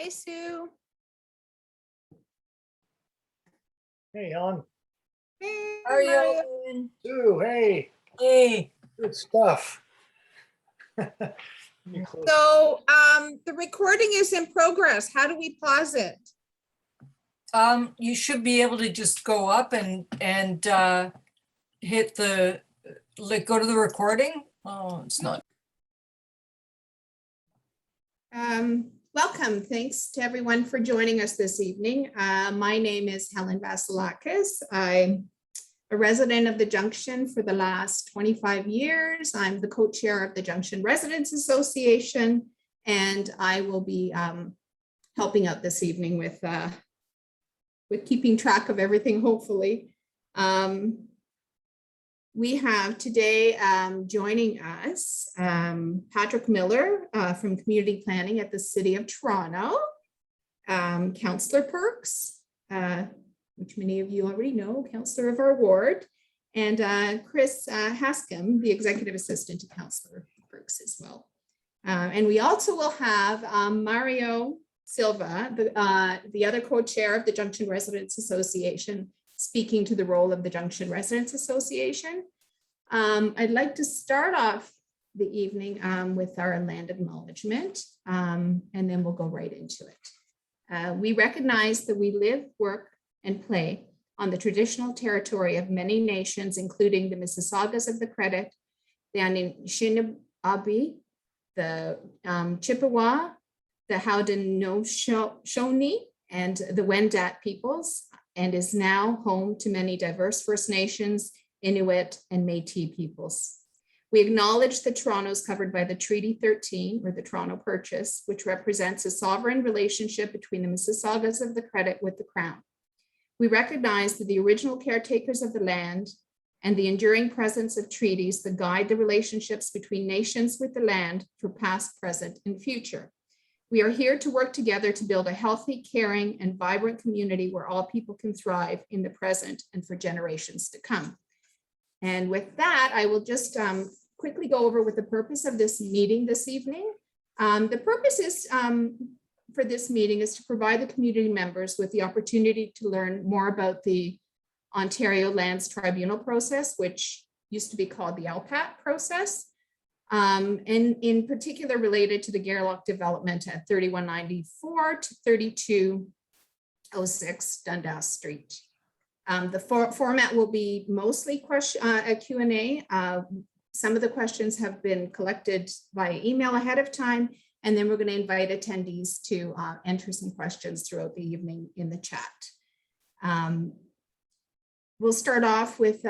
Hey, Sue. Hey, Helen. Hey, How are you Maria. all doing? Sue, hey, Hey, good stuff. You close- So the recording is in progress. How do we pause it? you should be able to just go up and hit the, like, go to the recording. Oh, it's not. Welcome. Thanks to everyone for joining us this evening. My name is Helen Vasilakis. I'm a resident of the Junction for the last 25 years. I'm the co-chair of the Junction Residents Association, and I will be helping out this evening with keeping track of everything, hopefully. We have today joining us Patrick Miller from Community Planning at the City of Toronto, Councillor Perks, which many of you already know, Councillor of our ward, and Chris Hascom, the Executive Assistant to Councillor Perks as well. And we also will have Mario Silva, the other co-chair of the Junction Residents Association, speaking to the role of the Junction Residents Association. I'd like to start off the evening with our land acknowledgement, and then we'll go right into it. We recognize that we live, work, and play on the traditional territory of many nations, including the Mississaugas of the Credit, the Anishinaabe, the Chippewa, the Haudenosaunee, and the Wendat peoples, and is now home to many diverse First Nations, Inuit, and Métis peoples. We acknowledge that Toronto is covered by the Treaty 13, or the Toronto Purchase, which represents a sovereign relationship between the Mississaugas of the Credit with the Crown. We recognize that the original caretakers of the land and the enduring presence of treaties that guide the relationships between nations with the land for past, present, and future. We are here to work together to build a healthy, caring, and vibrant community where all people can thrive in the present and for generations to come. And with that, I will just quickly go over with the purpose of this meeting this evening. The purpose is for this meeting is to provide the community members with the opportunity to learn more about the Ontario Lands Tribunal process, which used to be called the LPAT process, and in particular related to the Gairloch development at 3194 to 3206 Dundas Street. The format will be mostly a Q&A. Some of the questions have been collected by email ahead of time, and then we're going to invite attendees to enter some questions throughout the evening in the chat. We'll start off with,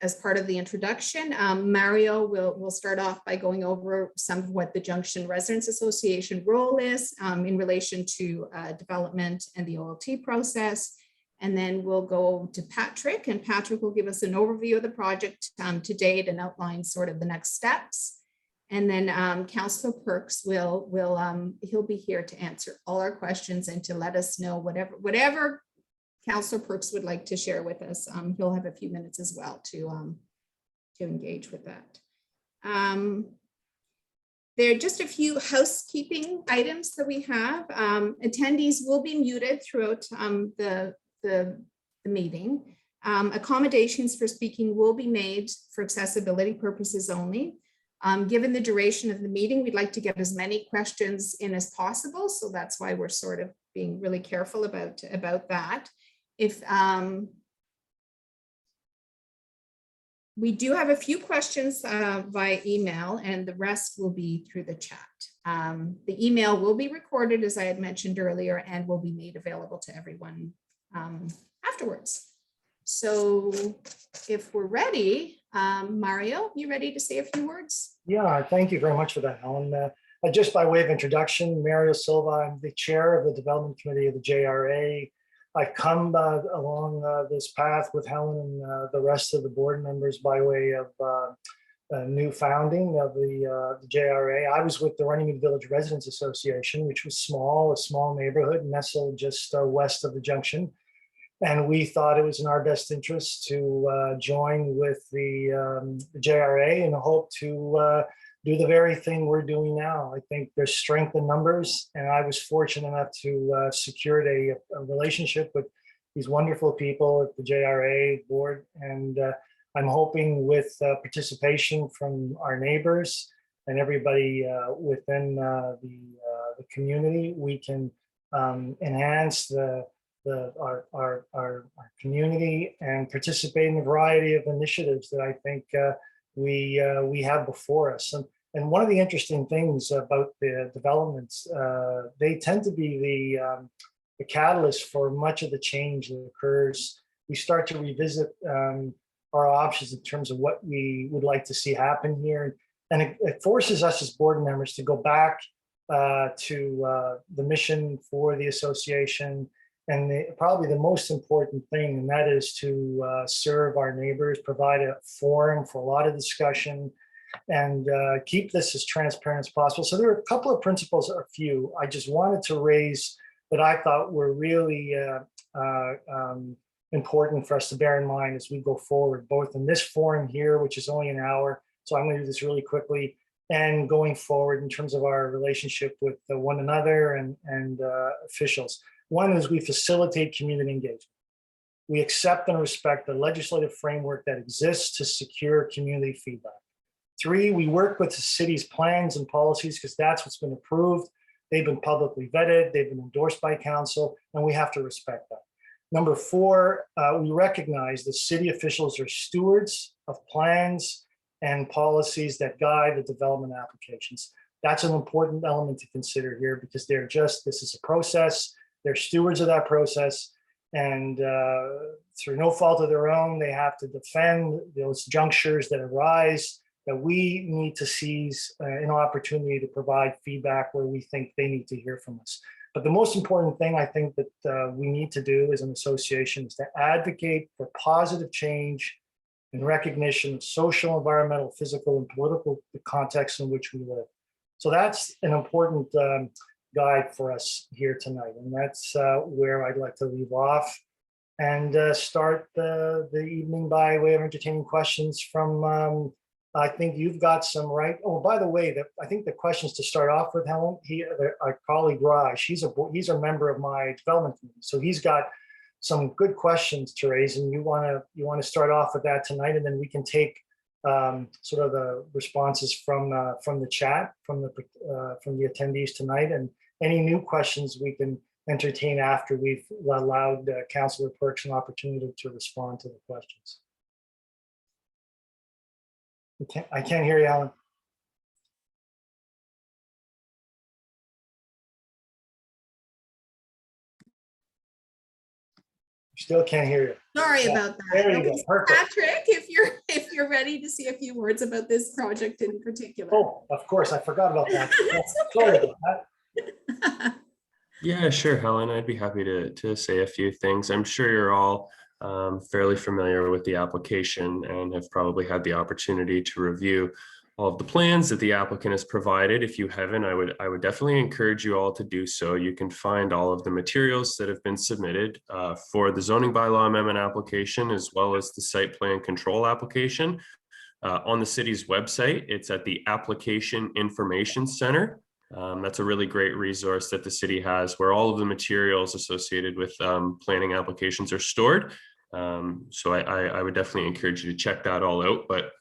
as part of the introduction, Mario will start off by going over some of what the Junction Residents Association role is in relation to development and the OLT process. And then we'll go to Patrick, and Patrick will give us an overview of the project to date and outline sort of the next steps. And then Councillor Perks he'll be here to answer all our questions and to let us know whatever Councillor Perks would like to share with us. He'll have a few minutes as well to engage with that. There are just a few housekeeping items that we have. Attendees will be muted throughout the meeting. Accommodations for speaking will be made for accessibility purposes only. Given the duration of the meeting, we'd like to get as many questions in as possible. So that's why we're sort of being really careful about that. If we do have a few questions via email, and the rest will be through the chat. The email will be recorded, as I had mentioned earlier, and will be made available to everyone afterwards. So if we're ready, Mario, you ready to say a few words? Yeah, thank you very much for that, Helen. Just by way of introduction, Mario Silva, I'm the chair of the Development Committee of the JRA. I come along this path with Helen and the rest of the board members by way of new founding of the JRA. I was with the Runnymede Village Residents Association, which was a small neighborhood nestled just west of the Junction. And we thought it was in our best interest to join with the JRA and hope to do the very thing we're doing now. I think there's strength in numbers, and I was fortunate enough to secure a relationship with these wonderful people at the JRA board, and I'm hoping with participation from our neighbors and everybody within the community, we can enhance our community and participate in a variety of initiatives that I think we have before us. And one of the interesting things about the developments, they tend to be the catalyst for much of the change that occurs. We start to revisit our options in terms of what we would like to see happen here. And it forces us as board members to go back to the mission for the association, and probably the most important thing, and that is to serve our neighbors, provide a forum for a lot of discussion, and keep this as transparent as possible. So there are a couple of principles, or a few, I just wanted to raise that I thought were really important for us to bear in mind as we go forward, both in this forum here, which is only an hour. So I'm going to do this really quickly, and going forward in terms of our relationship with one another and officials. One is we facilitate community engagement. We accept and respect the legislative framework that exists to secure community feedback. 3, we work with the city's plans and policies because that's what's been approved. They've been publicly vetted, they've been endorsed by council, and we have to respect that. Number 4, we recognize that city officials are stewards of plans and policies that guide the development applications. That's an important element to consider here because this is a process, they're stewards of that process, and through no fault of their own, they have to defend those junctures that arise, that we need to seize an opportunity to provide feedback where we think they need to hear from us. But the most important thing I think that we need to do as an association is to advocate for positive change and recognition of social, environmental, physical, and political context in which we live. So that's an important guide for us here tonight. And that's where I'd like to leave off and start the evening by way of entertaining questions from, I think you've got some, right? Oh, by the way, I think the questions to start off with, Helen, our colleague Raj, he's a member of my development committee. So he's got some good questions to raise, and you want to start off with that tonight, and then we can take sort of the responses from the chat, from the attendees tonight, and any new questions we can entertain after we've allowed Councillor Perks an opportunity to respond to the questions. I can't hear you, Alan. Still can't hear you. Sorry about that. There you go. Okay, Perfect. Patrick, if you're ready to say a few words about this project in particular. Oh, of course, I forgot about that. Okay. Sorry about that. Yeah, sure, Helen. I'd be happy to say a few things. I'm sure you're all fairly familiar with the application and have probably had the opportunity to review all of the plans that the applicant has provided. If you haven't, I would definitely encourage you all to do so. You can find all of the materials that have been submitted for the zoning bylaw amendment application, as well as the site plan control application on the city's website. It's at the Application Information Center. That's a really great resource that the city has where all of the materials associated with planning applications are stored. So I would definitely encourage you to check that all out. But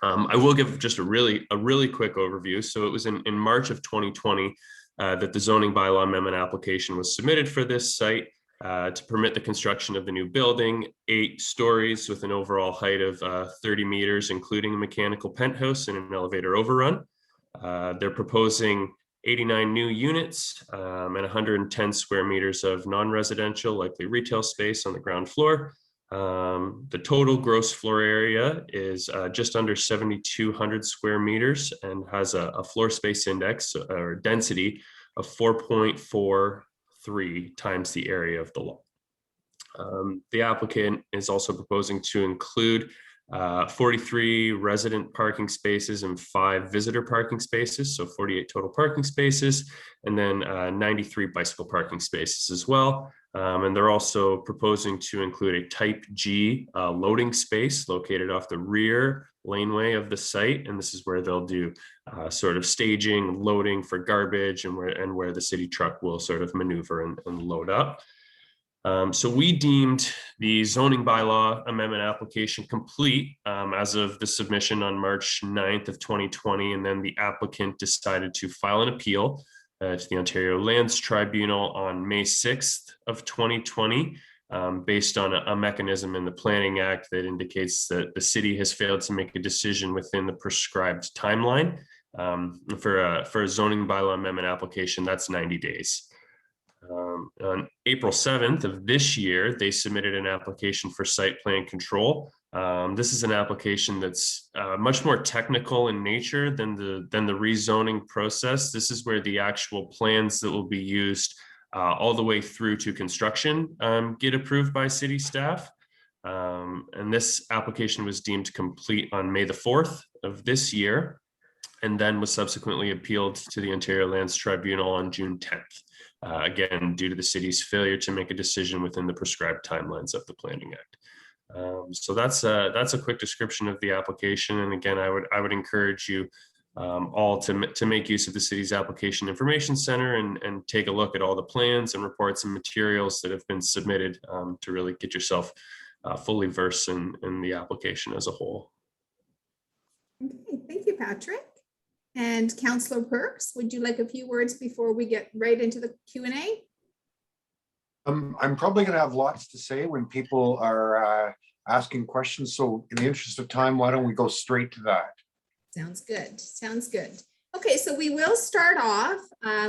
I will give just a really quick overview. So it was in March of 2020 that the zoning bylaw amendment application was submitted for this site to permit the construction of the new building, 8 stories with an overall height of 30 meters, including a mechanical penthouse and an elevator overrun. They're proposing 89 new units and 110 square meters of non-residential, likely retail space on the ground floor. The total gross floor area is just under 7,200 square meters and has a floor space index or density of 4.43 times the area of the lot. The applicant is also proposing to include 43 resident parking spaces and 5 visitor parking spaces, so 48 total parking spaces, and then 93 bicycle parking spaces as well. And they're also proposing to include a type G loading space located off the rear laneway of the site, and this is where they'll do sort of staging, loading for garbage, and where the city truck will sort of maneuver and load up. So we deemed the zoning bylaw amendment application complete as of the submission on March 9th of 2020, and then the applicant decided to file an appeal to the Ontario Lands Tribunal on May 6th of 2020, based on a mechanism in the Planning Act that indicates that the city has failed to make a decision within the prescribed timeline. For a zoning bylaw amendment application, that's 90 days. On April 7th of this year, they submitted an application for site plan control. This is an application that's much more technical in nature than the rezoning process. This is where the actual plans that will be used all the way through to construction get approved by city staff. And this application was deemed complete on May the 4th of this year, and then was subsequently appealed to the Ontario Lands Tribunal on June 10th. Again, due to the city's failure to make a decision within the prescribed timelines of the Planning Act. So that's a quick description of the application. And again, I would encourage you all to make use of the city's application information center and take a look at all the plans and reports and materials that have been submitted to really get yourself fully versed in the application as a whole. Okay, thank you, Patrick. And Councillor Perks, would you like a few words before we get right into the Q&A? I'm probably going to have lots to say when people are asking questions. So in the interest of time, why don't we go straight to that? Sounds good. Sounds good. Okay, so we will start off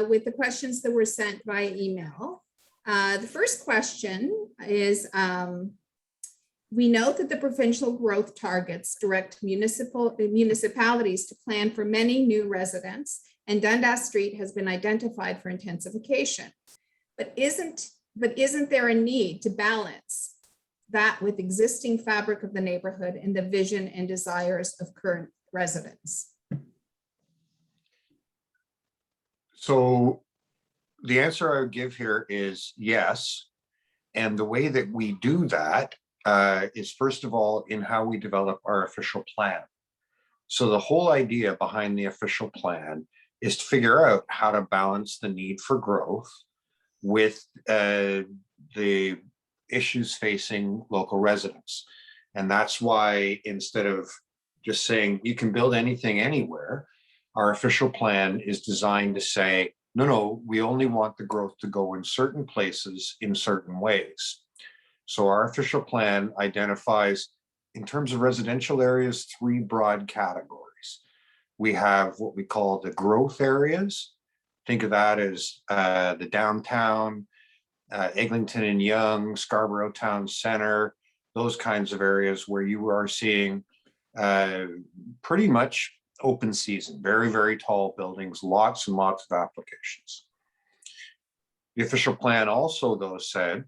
with the questions that were sent by email. The first question is, we note that the provincial growth targets direct municipalities to plan for many new residents, and Dundas Street has been identified for intensification. But isn't there a need to balance that with existing fabric of the neighborhood and the vision and desires of current residents? So the answer I would give here is yes. And the way that we do that is, first of all, in how we develop our official plan. So the whole idea behind the official plan is to figure out how to balance the need for growth with the issues facing local residents. And that's why, instead of just saying you can build anything anywhere, our official plan is designed to say, no, we only want the growth to go in certain places in certain ways. So our official plan identifies, in terms of residential areas, 3 broad categories. We have what we call the growth areas. Think of that as the downtown, Eglinton and Yonge, Scarborough Town Center, those kinds of areas where you are seeing pretty much open season, very, very tall buildings, lots and lots of applications. The official plan also, though, said,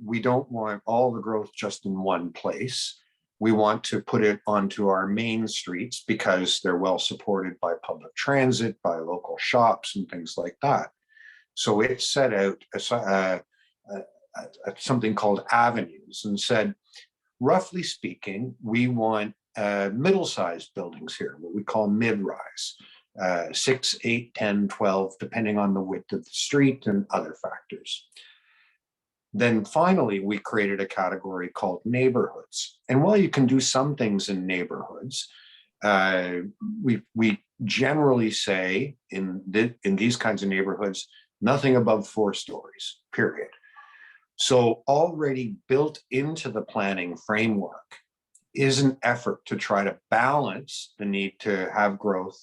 we don't want all the growth just in one place. We want to put it onto our main streets because they're well supported by public transit, by local shops and things like that. So it set out something called avenues and said, roughly speaking, we want middle-sized buildings here, what we call mid-rise, 6, 8, 10, 12, depending on the width of the street and other factors. Then finally, we created a category called neighborhoods. And while you can do some things in neighborhoods, we generally say in these kinds of neighborhoods, nothing above 4 stories, period. So already built into the planning framework is an effort to try to balance the need to have growth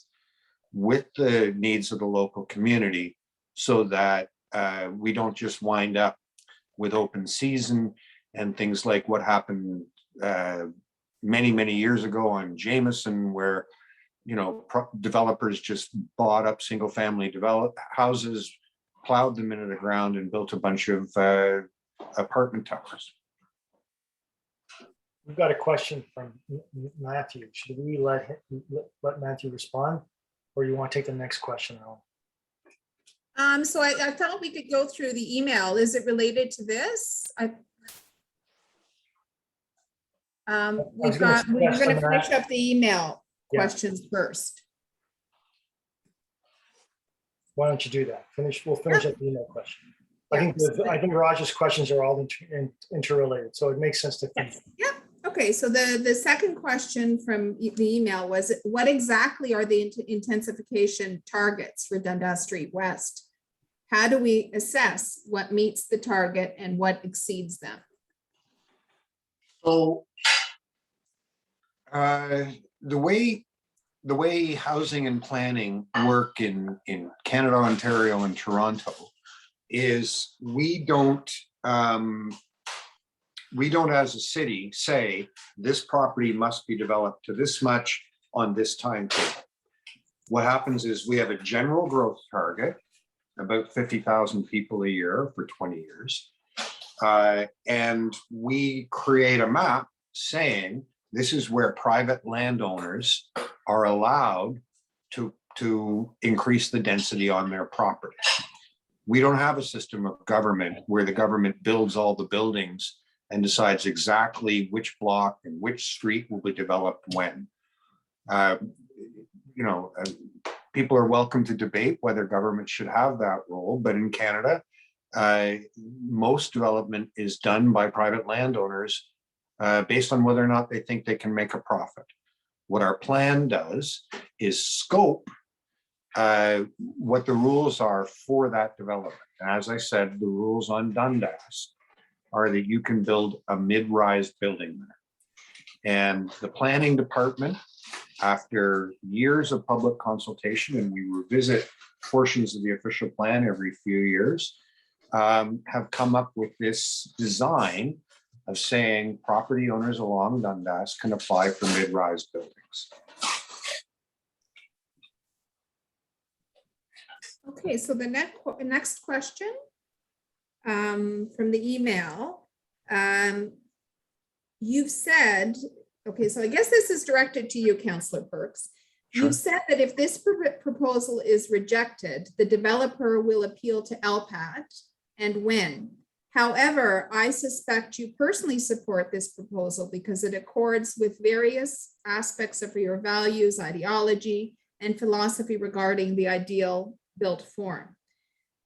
with the needs of the local community, so that we don't just wind up with open season and things like what happened many, many years ago on Jameson, where, you know, developers just bought up single family houses, plowed them into the ground and built a bunch of apartment towers. We've got a question from Matthew. Should we let Matthew respond, or you want to take the next question, Alan? So I thought we could go through the email. Is it related to this? We're gonna gonna suggest on finish that- up the email Yeah. questions first. Why don't you do that? We'll finish up the email question. Yeah. I think Roger's questions are all interrelated, so it makes sense to finish. Yes. Yeah. Okay. So the second question from the email was, what exactly are the intensification targets for Dundas Street West? How do we assess what meets the target and what exceeds them? So the way housing and planning work in Canada, Ontario, and Toronto is we don't as a city say this property must be developed to this much on this timetable. What happens is we have a general growth target, about 50,000 people a year for 20 years. And we create a map saying this is where private landowners are allowed to increase the density on their property. We don't have a system of government where the government builds all the buildings and decides exactly which block and which street will be developed when. People are welcome to debate whether government should have that role, but in Canada, most development is done by private landowners based on whether or not they think they can make a profit. What our plan does is scope what the rules are for that development. And as I said, the rules on Dundas are that you can build a mid-rise building there. And the planning department, after years of public consultation, and we revisit portions of the official plan every few years, have come up with this design of saying property owners along Dundas can apply for mid-rise buildings. Okay, so the next question from the email. You've said, okay, so I guess this is directed to you, Councillor Perks. Sure. You said that if this proposal is rejected, the developer will appeal to LPAT and win. However, I suspect you personally support this proposal because it accords with various aspects of your values, ideology, and philosophy regarding the ideal built form.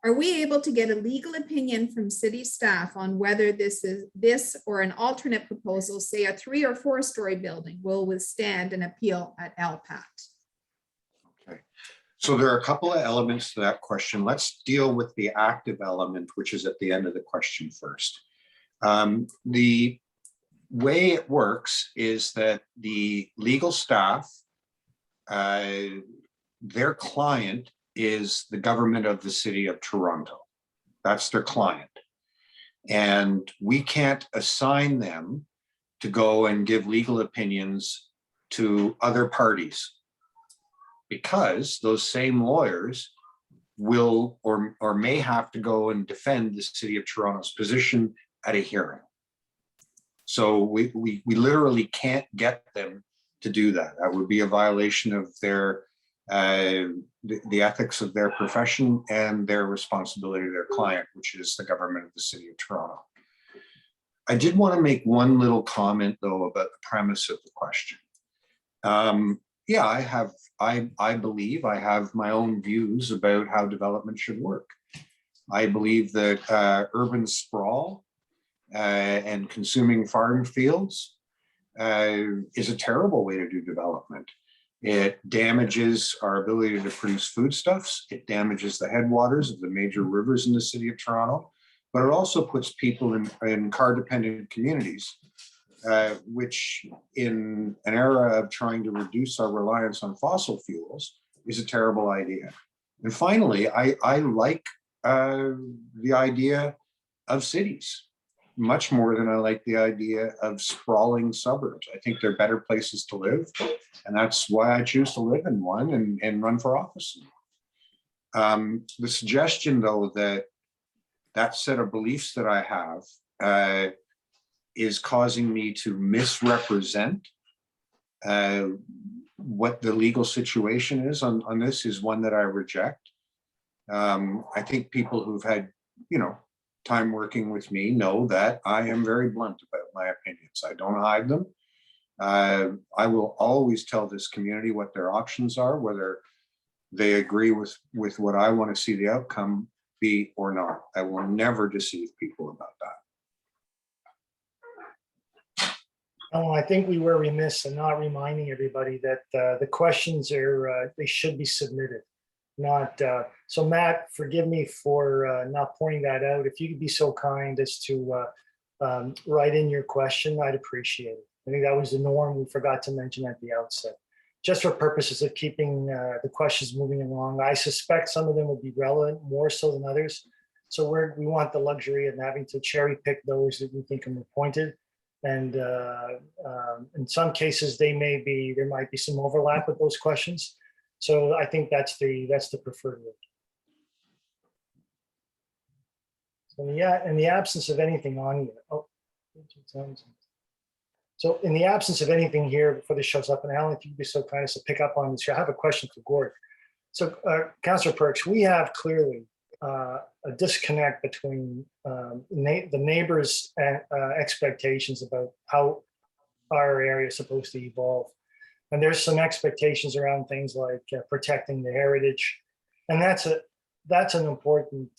Are we able to get a legal opinion from city staff on whether this or an alternate proposal, say a 3 or 4 story building, will withstand an appeal at LPAT? Okay, so there are a couple of elements to that question. Let's deal with the active element, which is at the end of the question first. The way it works is that the legal staff, their client is the government of the city of Toronto. That's their client. And we can't assign them to go and give legal opinions to other parties because those same lawyers will or may have to go and defend the city of Toronto's position at a hearing. So we literally can't get them to do that. That would be a violation of their the ethics of their profession and their responsibility to their client, which is the government of the city of Toronto. I did want to make one little comment though about the premise of the question. Yeah, I believe I have my own views about how development should work. I believe that urban sprawl and consuming farm fields is a terrible way to do development. It damages our ability to produce foodstuffs. It damages the headwaters of the major rivers in the city of Toronto, but it also puts people in car-dependent communities, which in an era of trying to reduce our reliance on fossil fuels is a terrible idea. And finally, I like the idea of cities much more than I like the idea of sprawling suburbs. I think they're better places to live. And that's why I choose to live in one and run for office. The suggestion though, that set of beliefs that I have is causing me to misrepresent what the legal situation is on this is one that I reject. I think people who've had, time working with me know that I am very blunt about my opinions. I don't hide them. I will always tell this community what their options are, whether they agree with what I want to see the outcome be or not. I will never deceive people about that. Oh, I think we were remiss in not reminding everybody that the questions are, they should be submitted. Not, so Matt, forgive me for not pointing that out. If you could be so kind as to write in your question, I'd appreciate it. I think that was the norm we forgot to mention at the outset. Just for purposes of keeping the questions moving along. I suspect some of them would be relevant more so than others. So we want the luxury of having to cherry pick those that we think are more pointed. And in some cases, there might be some overlap with those questions. So I think that's the preferred route. So yeah, in the absence of anything on here, so in the absence of anything here before this shows up, and Alan, if you'd be so kind as to pick up on this, I have a question for Gord. So Councillor Perks, we have clearly a disconnect between the neighbors' expectations about how our area is supposed to evolve. And there's some expectations around things like protecting the heritage. And that's an important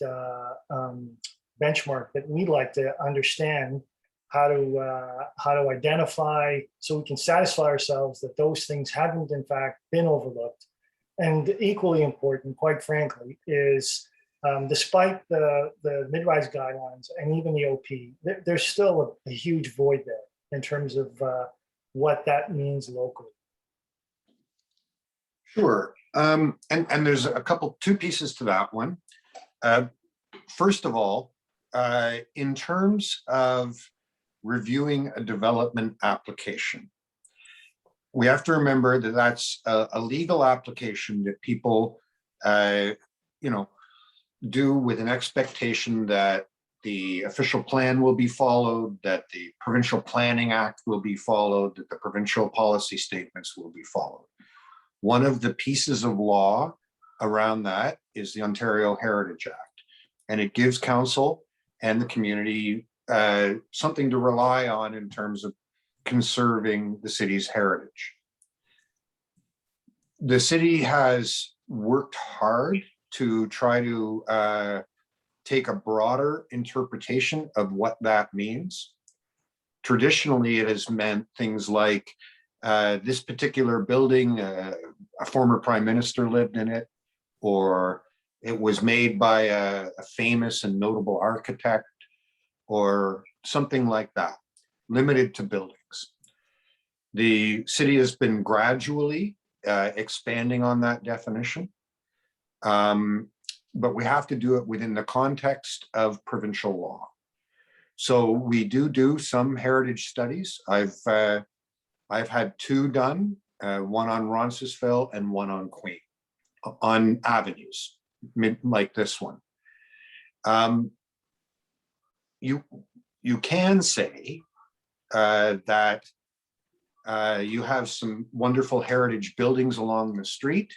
benchmark that we'd like to understand how to identify so we can satisfy ourselves that those things haven't in fact been overlooked. And equally important, quite frankly, is despite the mid-rise guidelines and even the OP, there's still a huge void there in terms of what that means locally. Sure. And there's two pieces to that one. First of all, in terms of reviewing a development application, we have to remember that that's a legal application that people, do with an expectation that the official plan will be followed, that the Provincial Planning Act will be followed, that the provincial policy statements will be followed. One of the pieces of law around that is the Ontario Heritage Act, and it gives council and the community something to rely on in terms of conserving the city's heritage. The city has worked hard to try to take a broader interpretation of what that means. Traditionally, it has meant things like this particular building, a former prime minister lived in it, or it was made by a famous and notable architect, or something like that, limited to buildings. The city has been gradually expanding on that definition, but we have to do it within the context of provincial law. So we do some heritage studies. I've had two done, one on Roncesvalles and one on Queen, on avenues like this one. You can say that you have some wonderful heritage buildings along the street,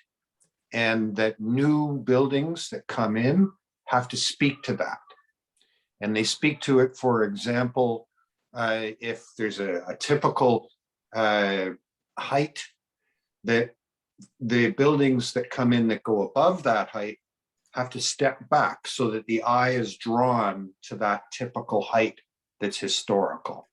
and that new buildings that come in have to speak to that. And they speak to it, for example, if there's a typical height, that the buildings that come in that go above that height have to step back so that the eye is drawn to that typical height that's historical.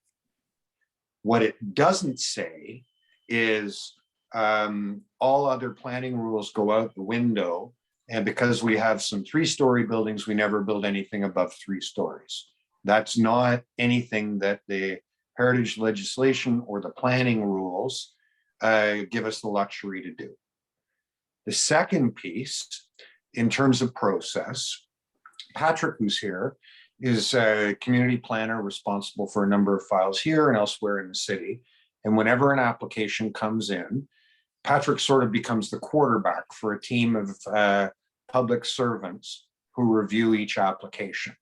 What it doesn't say is all other planning rules go out the window, and because we have some 3-story buildings, we never build anything above 3 stories. That's not anything that the heritage legislation or the planning rules give us the luxury to do. The second piece, in terms of process, Patrick, who's here, is a community planner responsible for a number of files here and elsewhere in the city. And whenever an application comes in, Patrick sort of becomes the quarterback for a team of public servants who review each application.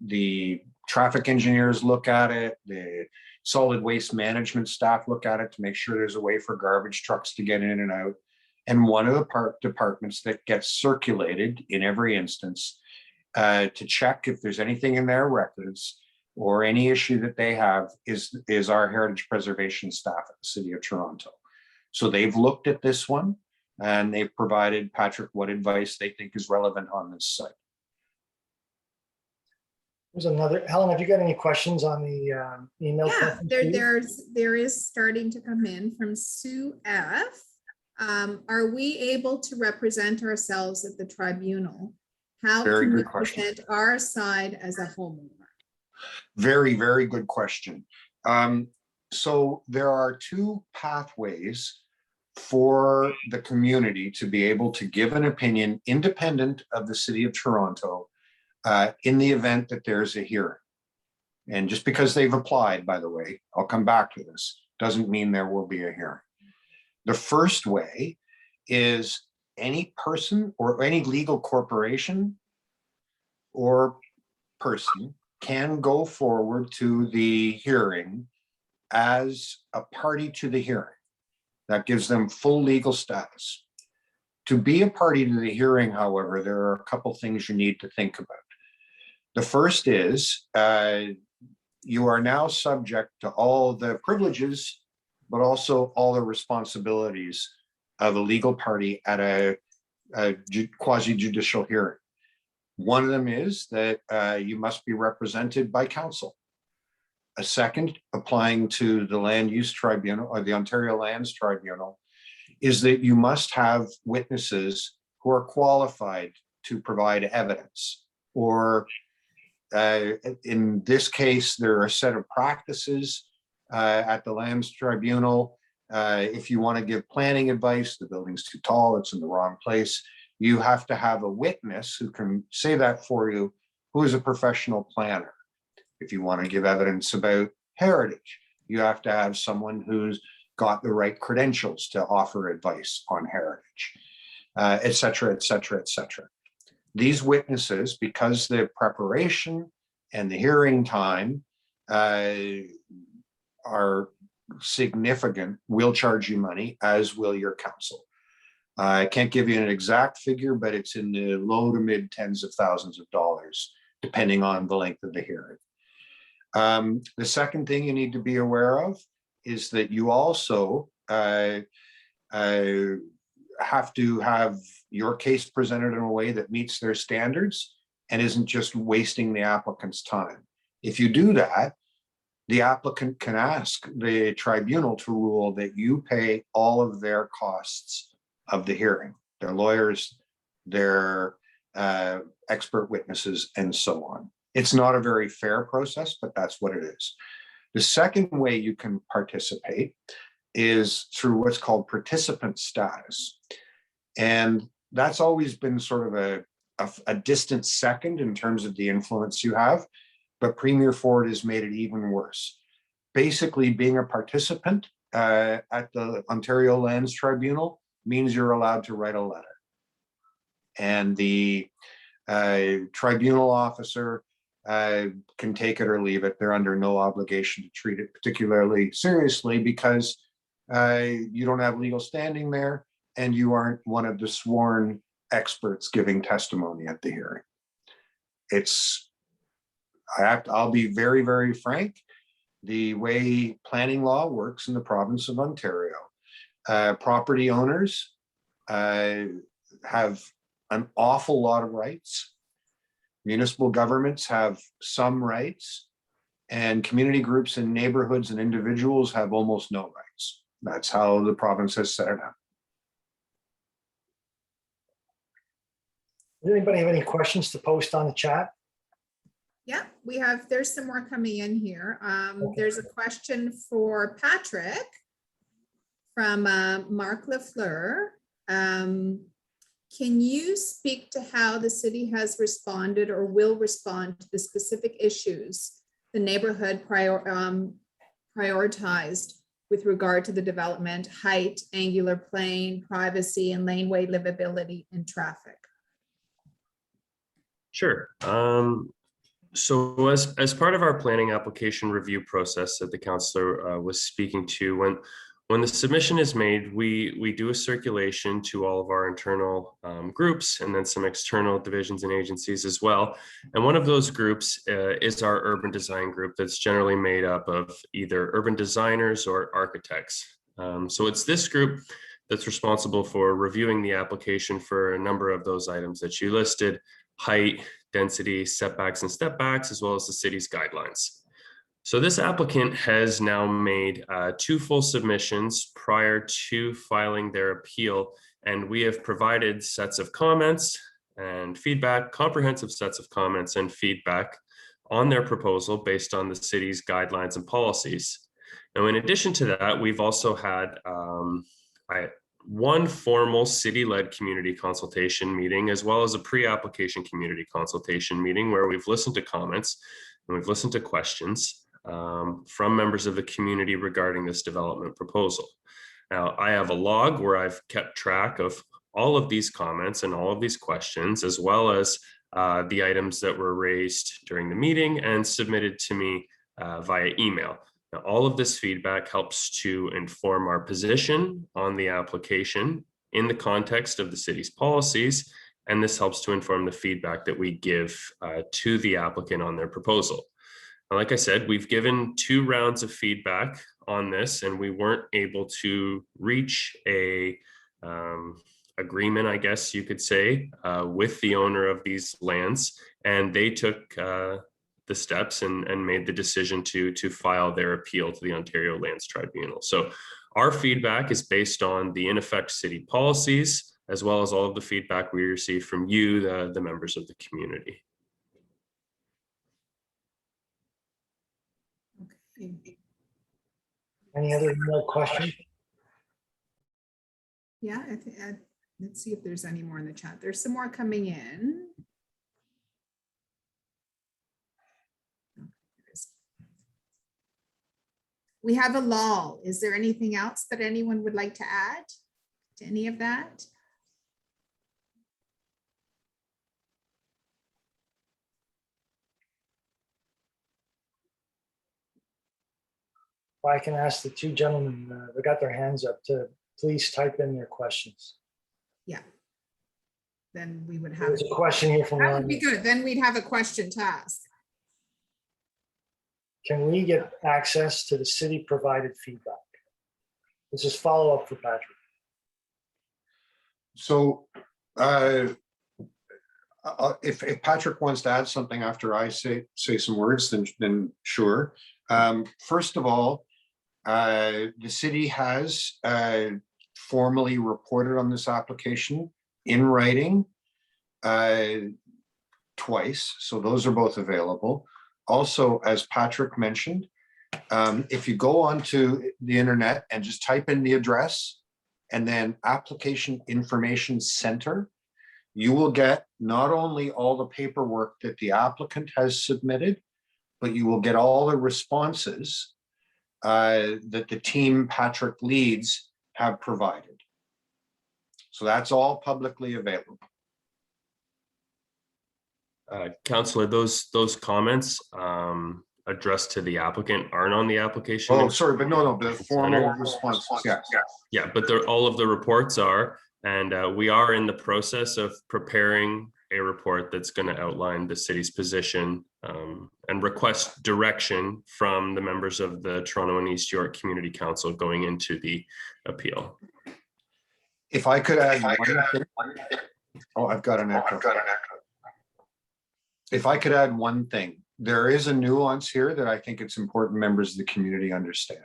The traffic engineers look at it, the solid waste management staff look at it to make sure there's a way for garbage trucks to get in and out. And one of the departments that gets circulated in every instance to check if there's anything in their records or any issue that they have is our heritage preservation staff at the City of Toronto. So they've looked at this one and they've provided Patrick what advice they think is relevant on this site. There's another, Helen, have you got any questions on the email? Yeah, questions, Steve? there is starting to come in from Sue F. Are we able to represent ourselves at the tribunal? How Very can we good question. present our side as a homeowner? Very, very good question. So there are two pathways for the community to be able to give an opinion independent of the City of Toronto in the event that there's a hearing. And just because they've applied, by the way, I'll come back to this, doesn't mean there will be a hearing. The first way is any person or any legal corporation or person can go forward to the hearing as a party to the hearing. That gives them full legal status. To be a party to the hearing, however, there are a couple things you need to think about. The first is you are now subject to all the privileges, but also all the responsibilities of a legal party at a quasi-judicial hearing. One of them is that you must be represented by counsel. A second, applying to the Land Use Tribunal or the Ontario Lands Tribunal, is that you must have witnesses who are qualified to provide evidence. Or in this case, there are a set of practices at the Lands Tribunal. If you want to give planning advice, the building's too tall, it's in the wrong place, you have to have a witness who can say that for you, who is a professional planner. If you want to give evidence about heritage, you have to have someone who's got the right credentials to offer advice on heritage, et cetera, et cetera, et cetera. These witnesses, because the preparation and the hearing time are significant, will charge you money, as will your counsel. I can't give you an exact figure, but it's in the low to mid tens of thousands of dollars, depending on the length of the hearing. The second thing you need to be aware of is that you also have to have your case presented in a way that meets their standards and isn't just wasting the applicant's time. If you do that, the applicant can ask the tribunal to rule that you pay all of their costs of the hearing, their lawyers, their expert witnesses, and so on. It's not a very fair process, but that's what it is. The second way you can participate is through what's called participant status. And that's always been sort of a distant second in terms of the influence you have, but Premier Ford has made it even worse. Basically, being a participant at the Ontario Lands Tribunal means you're allowed to write a letter. And the tribunal officer can take it or leave it. They're under no obligation to treat it particularly seriously because you don't have legal standing there and you aren't one of the sworn experts giving testimony at the hearing. I'll be very, very frank. The way planning law works in the province of Ontario, property owners have an awful lot of rights. Municipal governments have some rights, and community groups and neighborhoods and individuals have almost no rights. That's how the province has set it up. Does anybody have any questions to post on the chat? Yeah, there's some more coming in here. There's a question for Patrick from Mark Lafleur. Can you speak to how the city has responded or will respond to the specific issues the neighborhood prioritized with regard to the development, height, angular plane, privacy, and laneway livability and traffic? Sure. So as part of our planning application review process that the councillor was speaking to, When the submission is made, we do a circulation to all of our internal groups and then some external divisions and agencies as well. And one of those groups is our urban design group that's generally made up of either urban designers or architects. So it's this group that's responsible for reviewing the application for a number of those items that you listed: height, density, setbacks and stepbacks, as well as the city's guidelines. So this applicant has now made 2 full submissions prior to filing their appeal, and we have provided sets of comments and feedback, comprehensive sets of comments and feedback on their proposal based on the city's guidelines and policies. Now, in addition to that, we've also had one formal city-led community consultation meeting, as well as a pre-application community consultation meeting where we've listened to comments and we've listened to questions from members of the community regarding this development proposal. Now, I have a log where I've kept track of all of these comments and all of these questions, as well as the items that were raised during the meeting and submitted to me via email. Now, all of this feedback helps to inform our position on the application in the context of the city's policies, and this helps to inform the feedback that we give to the applicant on their proposal. Like I said, we've given 2 rounds of feedback on this, and we weren't able to reach a agreement, I guess you could say, with the owner of these lands, and they took the steps and made the decision to file their appeal to the Ontario Lands Tribunal. So our feedback is based on the in effect city policies, as well as all of the feedback we received from you, the members of the community. Any other questions? Yeah, let's see if there's any more in the chat. There's some more coming in. We have a lull. Is there anything else that anyone would like to add to any of that? Well, I can ask the 2 gentlemen that got their hands up to please type in their questions. Yeah. Then we would have. There's a question here from That would be Ron. good. Then we'd have a question to ask. Can we get access to the city provided feedback? This is follow up for Patrick. So if Patrick wants to add something after I say some words, then sure. First of all, the city has formally reported on this application in writing twice, so those are both available. Also, as Patrick mentioned, if you go onto the internet and just type in the address and then Application Information Center, you will get not only all the paperwork that the applicant has submitted, but you will get all the responses that the team Patrick leads have provided. So that's all publicly available. Councillor, those comments addressed to the applicant aren't on the application. Oh, sorry, but no, the formal response. Yeah, but all of the reports are, and we are in the process of preparing a report that's going to outline the city's position and request direction from the members of the Toronto and East York Community Council going into the appeal. If I could add one thing. Oh, I've got an echo. If I could add one thing, there is a nuance here that I think it's important members of the community understand.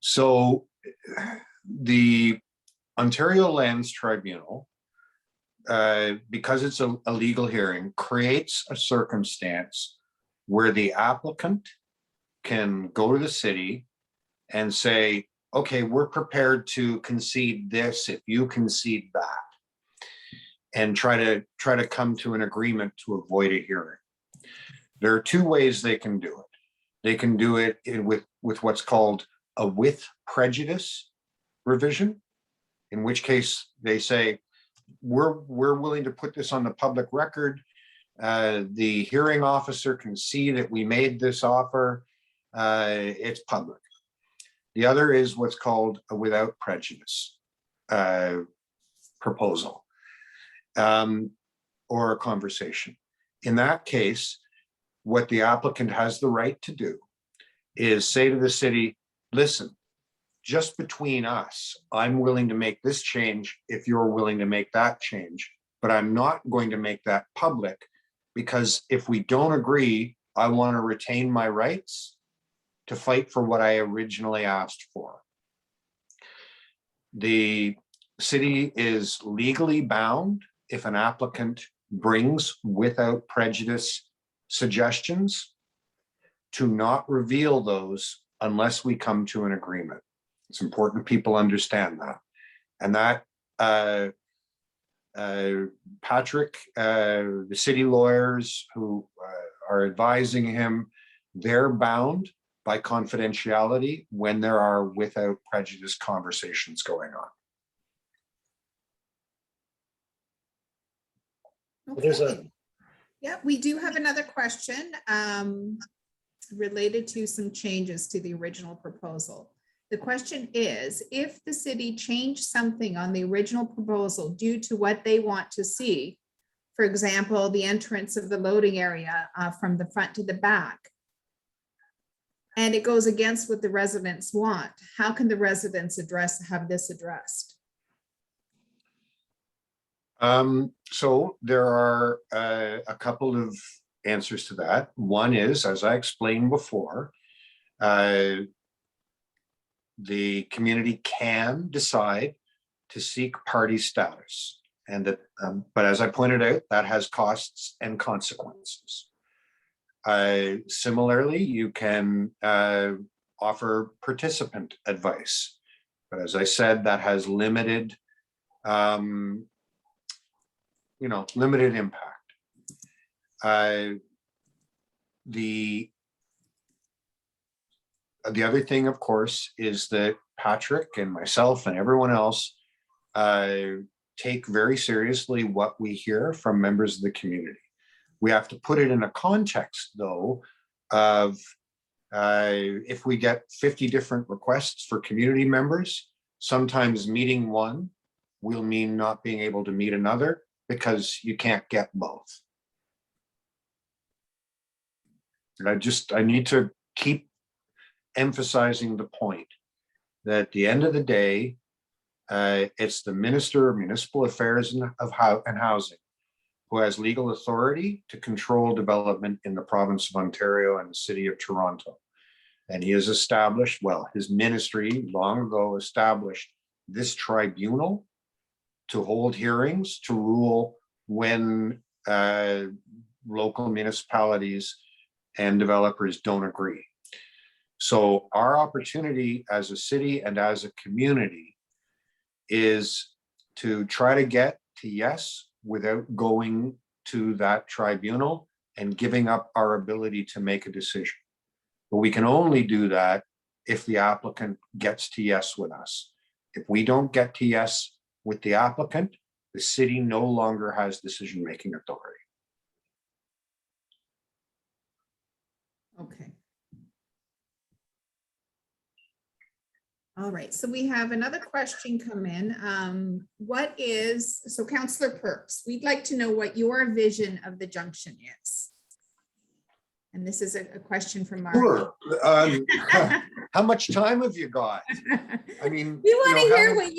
So the Ontario Lands Tribunal, because it's a legal hearing, creates a circumstance where the applicant can go to the city and say, okay, we're prepared to concede this if you concede that, and try to come to an agreement to avoid a hearing. There are 2 ways they can do it. They can do it with what's called a with prejudice revision, in which case they say, we're willing to put this on the public record. The hearing officer can see that we made this offer. It's public. The other is what's called a without prejudice proposal or a conversation. In that case, what the applicant has the right to do is say to the city, listen, just between us, I'm willing to make this change if you're willing to make that change, but I'm not going to make that public, because if we don't agree, I want to retain my rights to fight for what I originally asked for. The city is legally bound if an applicant brings without prejudice suggestions to not reveal those unless we come to an agreement. It's important people understand that. And that Patrick, the city lawyers who are advising him, they're bound by confidentiality when there are without prejudice conversations going on. There's a- Okay. Yeah, we do have another question related to some changes to the original proposal. The question is, if the city changed something on the original proposal due to what they want to see, for example, the entrance of the loading area from the front to the back, and it goes against what the residents want, how can the residents have this addressed? So there are a couple of answers to that. One is, as I explained before, the community can decide to seek party status, and that, but as I pointed out, that has costs and consequences. Similarly, you can offer participant advice, but as I said, that has limited, limited impact. The other thing, of course, is that Patrick and myself and everyone else take very seriously what we hear from members of the community. We have to put it in a context, though, of if we get 50 different requests for community members, sometimes meeting one will mean not being able to meet another because you can't get both. And I need to keep emphasizing the point that at the end of the day, it's the Minister of Municipal Affairs and Housing who has legal authority to control development in the province of Ontario and the city of Toronto. And he has established, well, his ministry long ago established this tribunal to hold hearings, to rule when local municipalities and developers don't agree. So our opportunity as a city and as a community is to try to get to yes without going to that tribunal and giving up our ability to make a decision. But we can only do that if the applicant gets to yes with us. If we don't get to yes with the applicant, the city no longer has decision-making authority. Okay. All right, so we have another question come in. So Councillor Perks, we'd like to know what your vision of the junction is. And this is a question from Mark. Sure. How much time have you got? I mean, we want to hear Helen,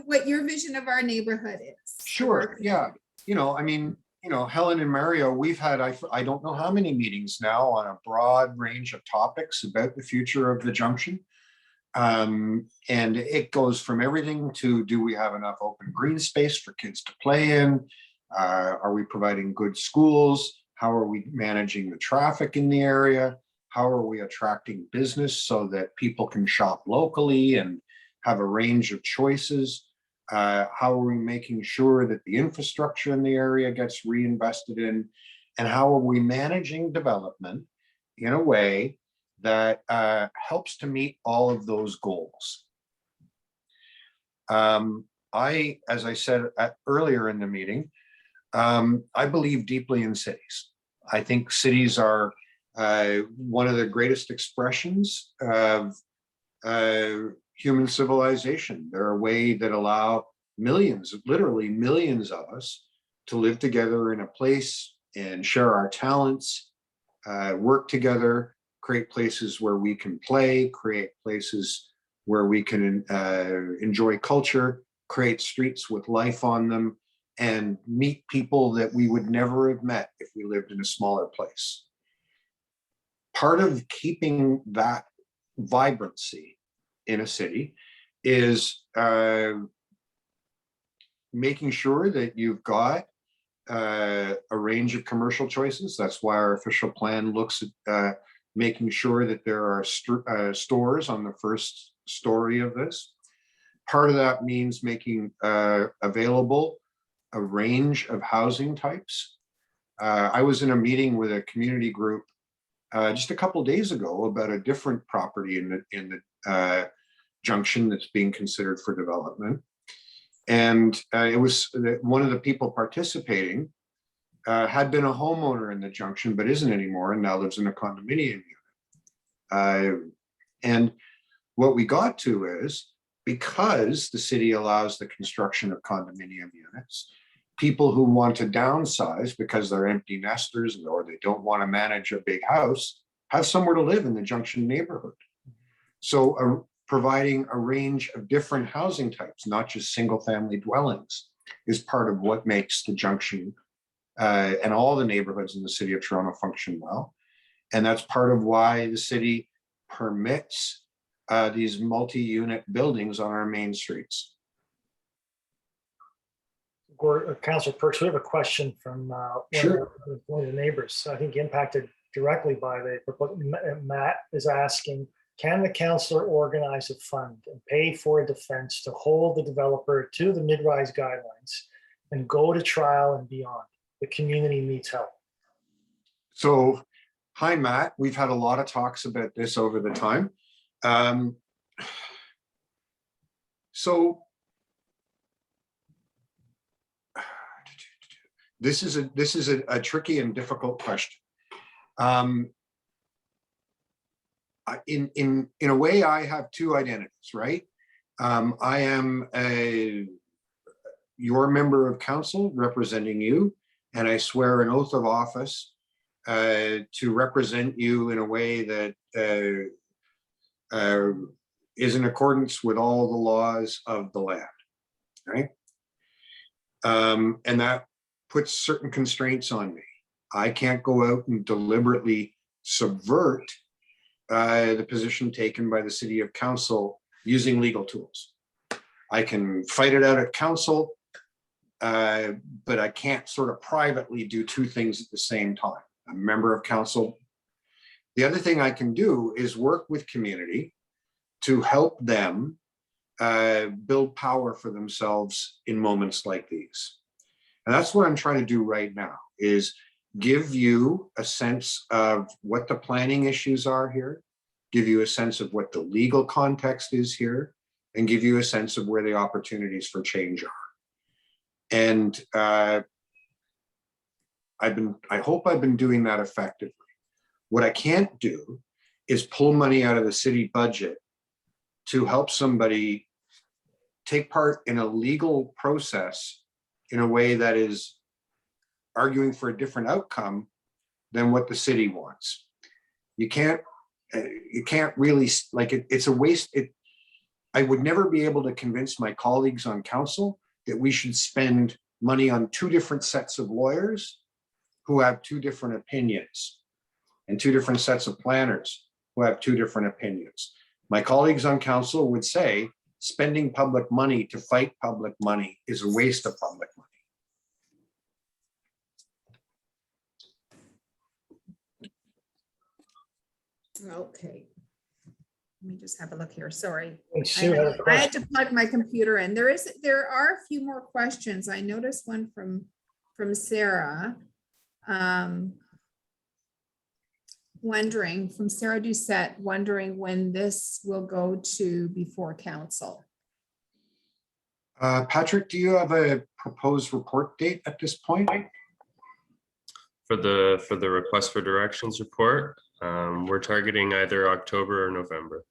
what your vision of our neighborhood is. Sure, yeah. Helen and Mario, we've had, I don't know how many meetings now on a broad range of topics about the future of the junction. And it goes from everything to, do we have enough open green space for kids to play in? Are we providing good schools? How are we managing the traffic in the area? How are we attracting business so that people can shop locally and have a range of choices? How are we making sure that the infrastructure in the area gets reinvested in? And how are we managing development in a way that helps to meet all of those goals? As I said earlier in the meeting, I believe deeply in cities. I think cities are one of the greatest expressions of human civilization. They're a way that allow millions, literally millions of us to live together in a place and share our talents, work together, create places where we can play, create places where we can enjoy culture, create streets with life on them, and meet people that we would never have met if we lived in a smaller place. Part of keeping that vibrancy in a city is making sure that you've got a range of commercial choices. That's why our official plan looks at making sure that there are stores on the first story of this. Part of that means making available a range of housing types. I was in a meeting with a community group just a couple of days ago about a different property in the Junction that's being considered for development. And it was one of the people participating had been a homeowner in the Junction, but isn't anymore, and now lives in a condominium unit. And what we got to is, because the city allows the construction of condominium units, people who want to downsize because they're empty nesters or they don't want to manage a big house have somewhere to live in the Junction neighborhood. So providing a range of different housing types, not just single family dwellings, is part of what makes the Junction and all the neighborhoods in the city of Toronto function well. And that's part of why the city permits these multi-unit buildings on our main streets. Councillor Perks, we have a question from one of the neighbors, I think impacted directly by the proposal. Matt is asking, can the councillor organize a fund and pay for a defense to hold the developer to the mid-rise guidelines and go to trial and beyond? The community needs help. So, hi, Matt. We've had a lot of talks about this over the time. So this is a tricky and difficult question. In a way, I have two identities, right? I am your member of council representing you, and I swear an oath of office to represent you in a way that is in accordance with all the laws of the land, right? And that puts certain constraints on me. I can't go out and deliberately subvert the position taken by the city of council using legal tools. I can fight it out at council, but I can't sort of privately do two things at the same time. I'm a member of council. The other thing I can do is work with community to help them build power for themselves in moments like these. And that's what I'm trying to do right now, is give you a sense of what the planning issues are here, give you a sense of what the legal context is here, and give you a sense of where the opportunities for change are. And I hope I've been doing that effectively. What I can't do is pull money out of the city budget to help somebody take part in a legal process in a way that is arguing for a different outcome than what the city wants. You can't really, like, it's a waste. I would never be able to convince my colleagues on council that we should spend money on two different sets of lawyers who have two different opinions, and two different sets of planners who have two different opinions. My colleagues on council would say spending public money to fight public money is a waste of public money. Okay. Let me just have a look here. Sorry. And Sue had a I had question. to plug my computer in. There are a few more questions. I noticed one from Sarah. Wondering, from Sarah Doucette, wondering when this will go to before council. Patrick, do you have a proposed report date at this point? For the request for directions report, we're targeting either October or November.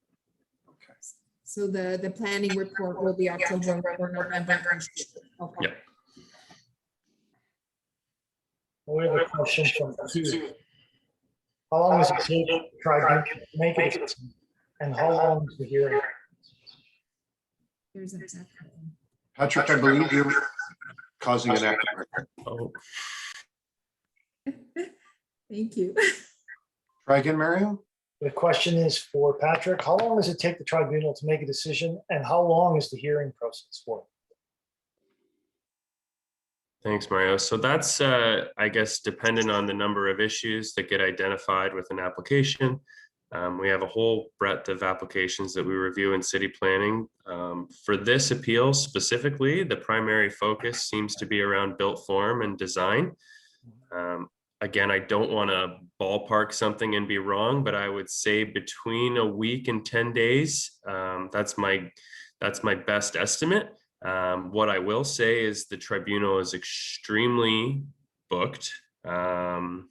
So the planning report will be October or November. Okay. Yeah. We have a question from Sue. How long does it take the tribunal to make a decision? And how long is the hearing? There's a Patrick, I believe you're causing an echo. Oh, Thank you. Try again, Mario? The question is for Patrick. How long does it take the tribunal to make a decision? And how long is the hearing process for? thanks, Mario. So that's, I guess, dependent on the number of issues that get identified with an application. We have a whole breadth of applications that we review in city planning. For this appeal specifically, the primary focus seems to be around built form and design. Again, I don't want to ballpark something and be wrong, but I would say between a week and 10 days. That's my best estimate. What I will say is the tribunal is extremely booked. And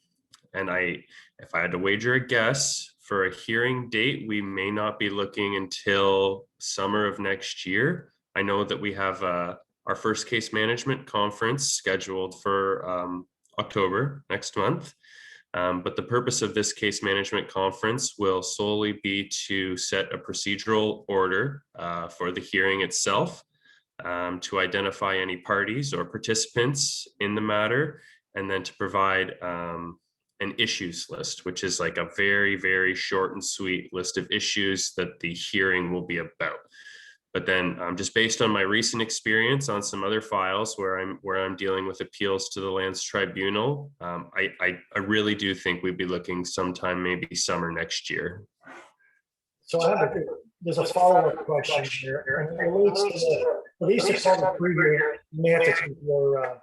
if I had to wager a guess for a hearing date, we may not be looking until summer of next year. I know that we have our first case management conference scheduled for October next month. But the purpose of this case management conference will solely be to set a procedural order for the hearing itself, to identify any parties or participants in the matter, and then to provide an issues list, which is like a very, very short and sweet list of issues that the hearing will be about. But then just based on my recent experience on some other files where I'm dealing with appeals to the Lands Tribunal, I really do think we'd be looking sometime maybe summer next year. So there's a follow-up question here. And it relates to at least a public preview. You may have to take your,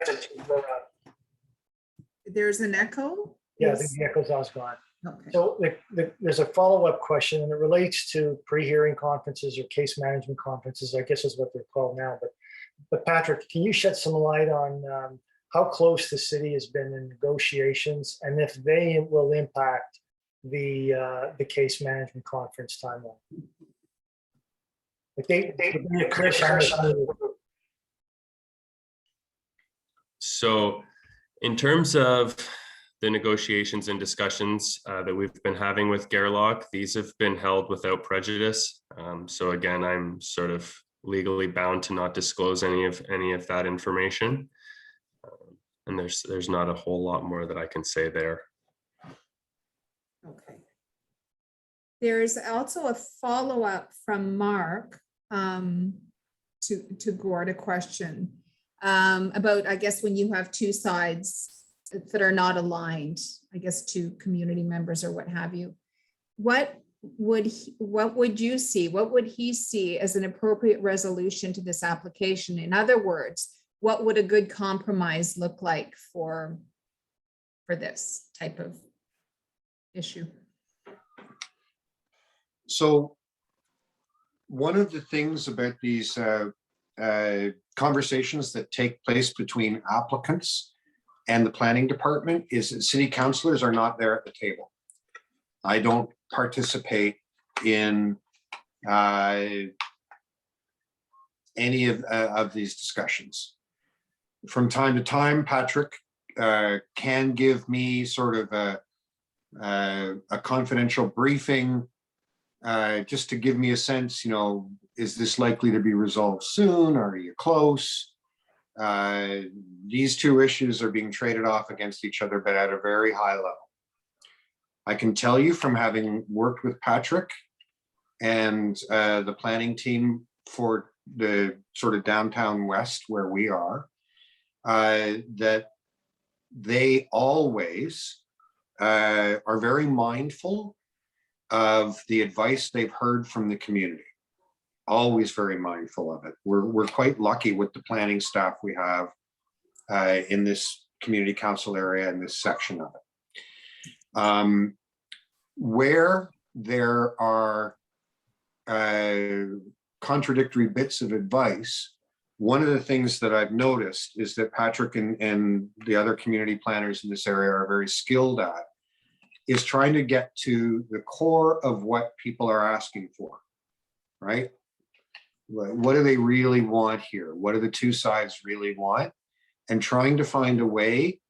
There's an echo? yeah, the echo's all gone. Okay. So there's a follow-up question, and it relates to pre-hearing conferences or case management conferences, I guess is what they're called now. But Patrick, can you shed some light on how close the city has been in negotiations, and if they will impact the case management conference timeline? Like Chris, So in terms of the negotiations and discussions that we've been having with Gairloch, these have been held without prejudice. So again, I'm sort of legally bound to not disclose any of that information. And there's not a whole lot more that I can say there. Okay. There's also a follow-up from Mark to Gord, a question about, I guess, when you have two sides that are not aligned, I guess, to community members or what have you, what would you see? What would he see as an appropriate resolution to this application? In other words, what would a good compromise look like for this type of issue? So one of the things about these conversations that take place between applicants and the planning department is that city councillors are not there at the table. I don't participate in any of these discussions. From time to time, Patrick can give me sort of a confidential briefing just to give me a sense, is this likely to be resolved soon? Are you close? These two issues are being traded off against each other, but at a very high level. I can tell you from having worked with Patrick and the planning team for the sort of downtown west where we are, that they always are very mindful of the advice they've heard from the community. Always very mindful of it. We're quite lucky with the planning staff we have in this community council area in this section of it. Where there are contradictory bits of advice, one of the things that I've noticed is that Patrick and the other community planners in this area are very skilled at is trying to get to the core of what people are asking for, right? What do they really want here? What do the two sides really want? And trying to find a way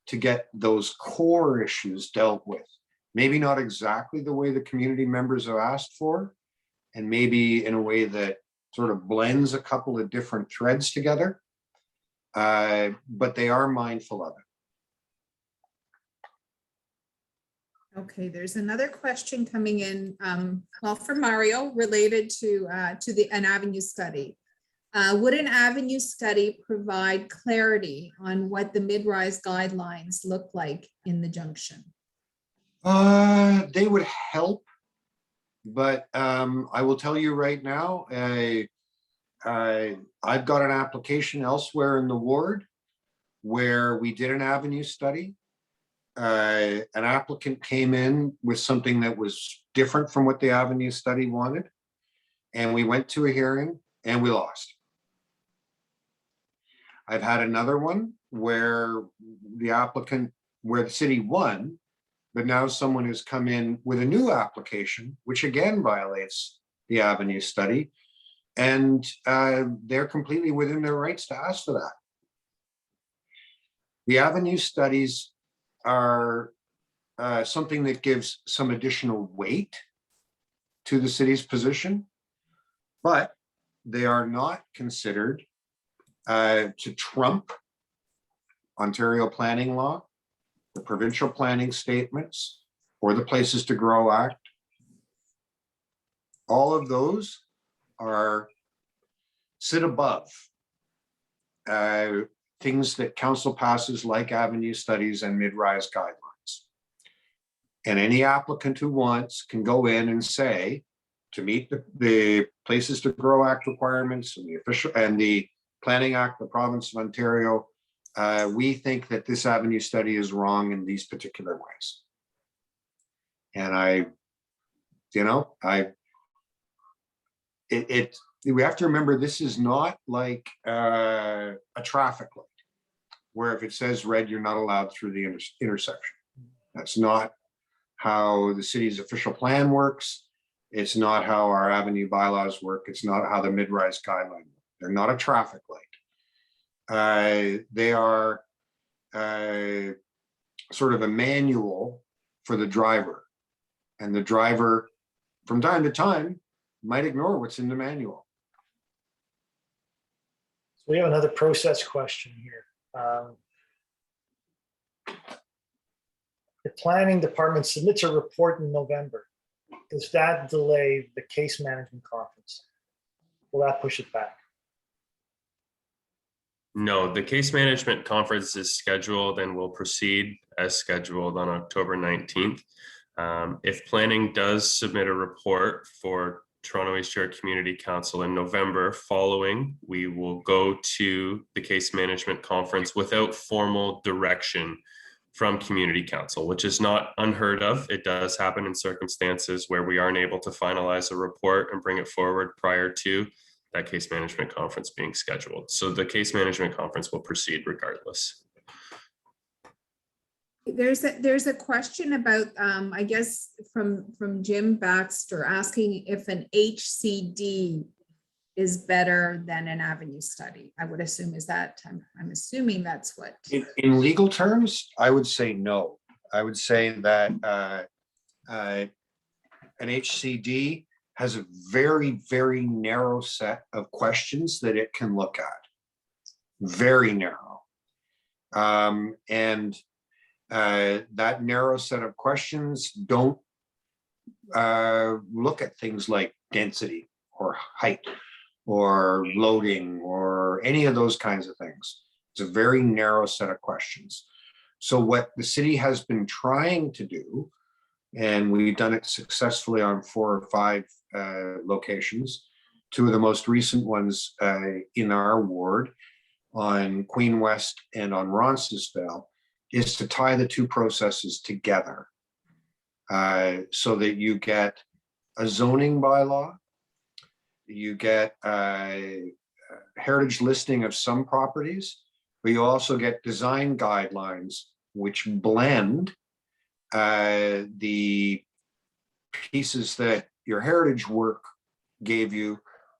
to get those core issues dealt with. Maybe not exactly the way the community members have asked for, and maybe in a way that sort of blends a couple of different threads together, but they are mindful of it. Okay, there's another question coming in, well, from Mario, related to an avenue study. Would an avenue study provide clarity on what the mid-rise guidelines look like in the junction? They would help, but I will tell you right now, I've got an application elsewhere in the ward where we did an avenue study. An applicant came in with something that was different from what the avenue study wanted, and we went to a hearing and we lost. I've had another one where the city won, but now someone has come in with a new application, which again violates the avenue study, and they're completely within their rights to ask for that. The avenue studies are something that gives some additional weight to the city's position, but they are not considered to trump Ontario planning law, the provincial planning statements, or the Places to Grow Act. All of those sit above things that council passes like avenue studies and mid-rise guidelines. And any applicant who wants can go in and say, to meet the Places to Grow Act requirements and the Planning Act, the province of Ontario, we think that this avenue study is wrong in these particular ways. And we have to remember, this is not like a traffic light, where if it says red, you're not allowed through the intersection. That's not how the city's official plan works. It's not how our avenue bylaws work. It's not how the mid-rise guidelines work. They're not a traffic light. They are sort of a manual for the driver. And the driver, from time to time, might ignore what's in the manual. So we have another process question here. The planning department submits a report in November. Does that delay the case management conference? Will that push it back? No, the case management conference is scheduled and will proceed as scheduled on October 19th. If planning does submit a report for Toronto East York Community Council in November following, we will go to the case management conference without formal direction from Community Council, which is not unheard of. It does happen in circumstances where we aren't able to finalize a report and bring it forward prior to that case management conference being scheduled. So the case management conference will proceed regardless. There's a question about, I guess, from Jim Baxter, asking if an HCD is better than an avenue study. I would assume I'm assuming that's what. In legal terms, I would say no. I would say that an HCD has a very, very narrow set of questions that it can look at. Very narrow. And that narrow set of questions don't look at things like density or height or loading or any of those kinds of things. It's a very narrow set of questions. So what the city has been trying to do, and we've done it successfully on 4 or 5 locations, 2 of the most recent ones in our ward on Queen West and on Roncesvalles, is to tie the 2 processes together so that you get a zoning bylaw, you get a heritage listing of some properties, but you also get design guidelines which blend the pieces that your heritage work gave you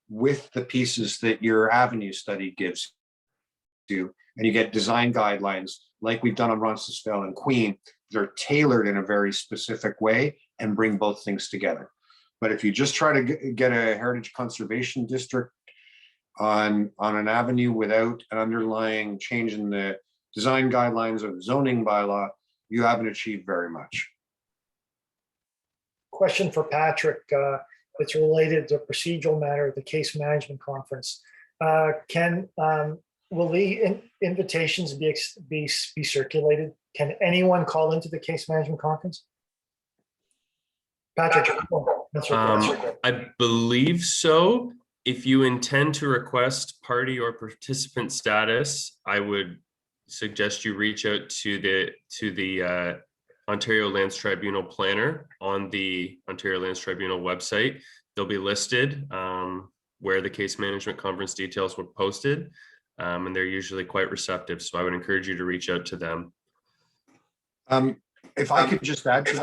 with the pieces that your avenue study gives you, and you get design guidelines like we've done on Roncesvalles and Queen. They're tailored in a very specific way and bring both things together. But if you just try to get a heritage conservation district on an avenue without an underlying change in the design guidelines or the zoning bylaw, you haven't achieved very much. Question for Patrick. It's related to a procedural matter at the case management conference. Will the invitations be circulated? Can anyone call into the case management conference? Patrick. I believe so. If you intend to request party or participant status, I would suggest you reach out to the Ontario Lands Tribunal planner on the Ontario Lands Tribunal website. They'll be listed where the case management conference details were posted, and they're usually quite receptive. So I would encourage you to reach out to them. If I could just add to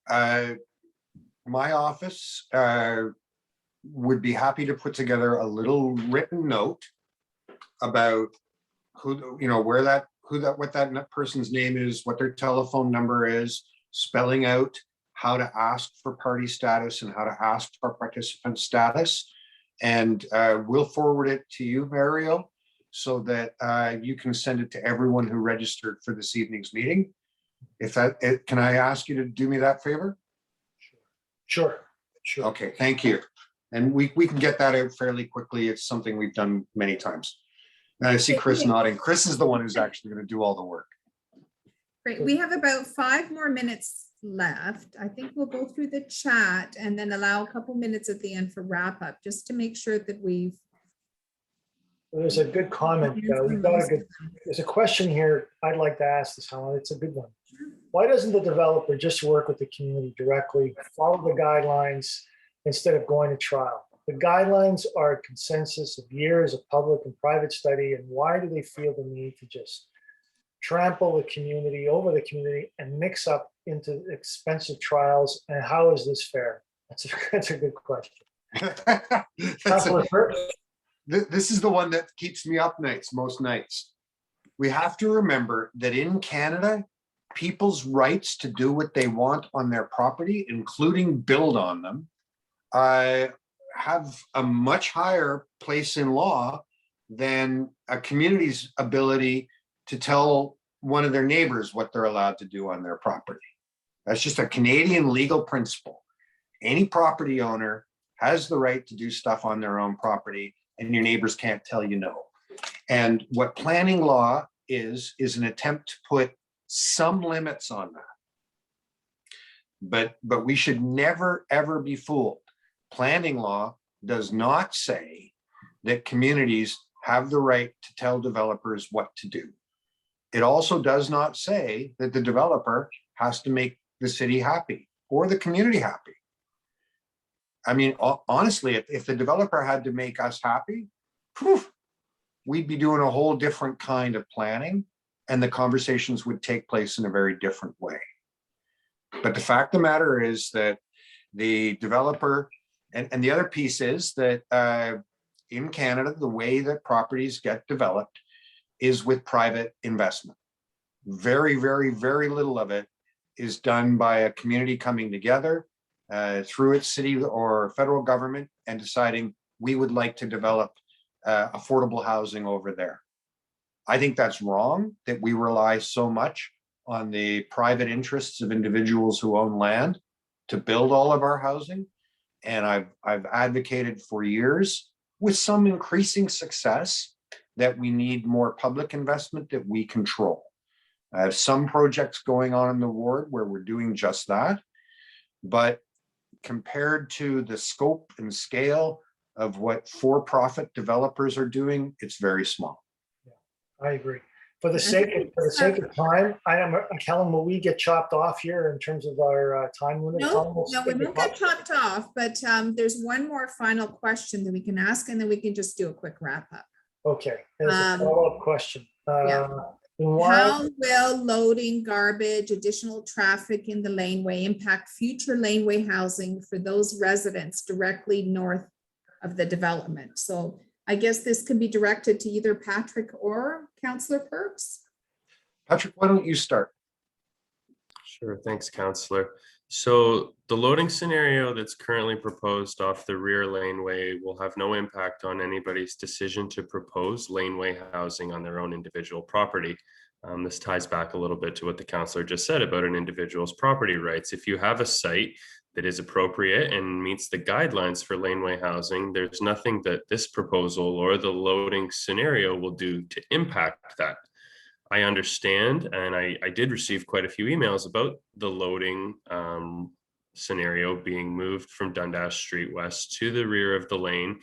that, my office would be happy to put together a little written note about who, you know, what that person's name is, what their telephone number is, spelling out how to ask for party status and how to ask for participant status. And we'll forward it to you, Mario, so that you can send it to everyone who registered for this evening's meeting. Can I ask you to do me that favor? Sure. Okay, thank you. And we can get that out fairly quickly. It's something we've done many times. And I see Chris nodding. Chris is the one who's actually going to do all the work. Great. We have about 5 more minutes left. I think we'll go through the chat and then allow a couple minutes at the end for wrap up, just to make sure that we've. There's a good comment. There's a question here I'd like to ask this, Helen. It's a good one. Why doesn't the developer just work with the community directly, follow the guidelines instead of going to trial? The guidelines are a consensus of years of public and private study, and why do they feel the need to just trample the community, over the community, and mix up into expensive trials? And how is this fair? That's a good question. This is the one that keeps me up most nights. We have to remember that in Canada, people's rights to do what they want on their property, including build on them, have a much higher place in law than a community's ability to tell one of their neighbors what they're allowed to do on their property. That's just a Canadian legal principle. Any property owner has the right to do stuff on their own property, and your neighbors can't tell you no. And what planning law is an attempt to put some limits on that. But we should never, ever be fooled. Planning law does not say that communities have the right to tell developers what to do. It also does not say that the developer has to make the city happy or the community happy. I mean, honestly, if the developer had to make us happy, we'd be doing a whole different kind of planning, and the conversations would take place in a very different way. But the fact of the matter is that the developer, and the other piece is that in Canada, the way that properties get developed is with private investment. Very, very, very little of it is done by a community coming together through its city or federal government and deciding we would like to develop affordable housing over there. I think that's wrong, that we rely so much on the private interests of individuals who own land to build all of our housing. And I've advocated for years, with some increasing success, that we need more public investment that we control. I have some projects going on in the ward where we're doing just that. But compared to the scope and scale of what for-profit developers are doing, it's very small. I agree. For the sake of time, Helen, will we get chopped off here in terms of our time limit? No, we won't get chopped off, but there's one more final question that we can ask, and then we can just do a quick wrap up. Okay, there's a follow-up question. How will loading garbage, additional traffic in the laneway impact future laneway housing for those residents directly north of the development. So I guess this can be directed to either Patrick or Councillor Perks. Patrick, why don't you start? Sure, thanks, Councillor. So the loading scenario that's currently proposed off the rear laneway will have no impact on anybody's decision to propose laneway housing on their own individual property. This ties back a little bit to what the councillor just said about an individual's property rights. If you have a site that is appropriate and meets the guidelines for laneway housing, there's nothing that this proposal or the loading scenario will do to impact that. I understand, and I did receive quite a few emails about the loading scenario being moved from Dundas Street West to the rear of the lane.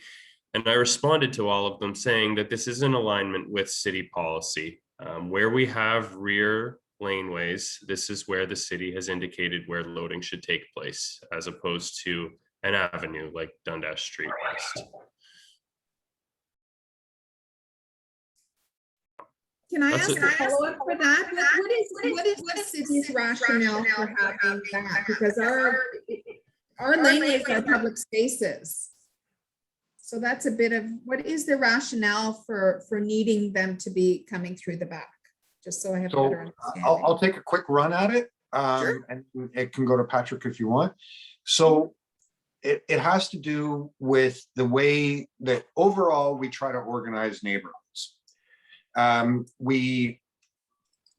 And I responded to all of them saying that this is in alignment with city policy. Where we have rear laneways, this is where the city has indicated where loading should take place, as opposed to an avenue like Dundas Street West. Can I That's ask it. a follow-up for that? What is the city's rationale for having that? Because our laneways are public spaces. So that's a bit of, what is the rationale for needing them to be coming through the back? Just so I have a So better understanding. I'll take a quick run at it. Sure. And it can go to Patrick if you want. So it has to do with the way that overall we try to organize neighborhoods. We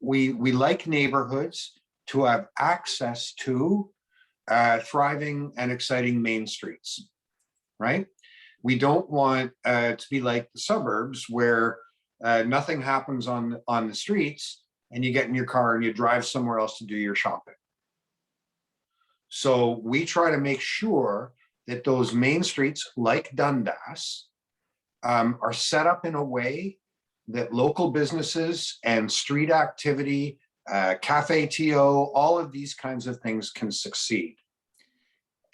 like neighborhoods to have access to thriving and exciting main streets, right? We don't want to be like the suburbs where nothing happens on the streets and you get in your car and you drive somewhere else to do your shopping. So we try to make sure that those main streets like Dundas are set up in a way that local businesses and street activity, cafe TO, all of these kinds of things can succeed.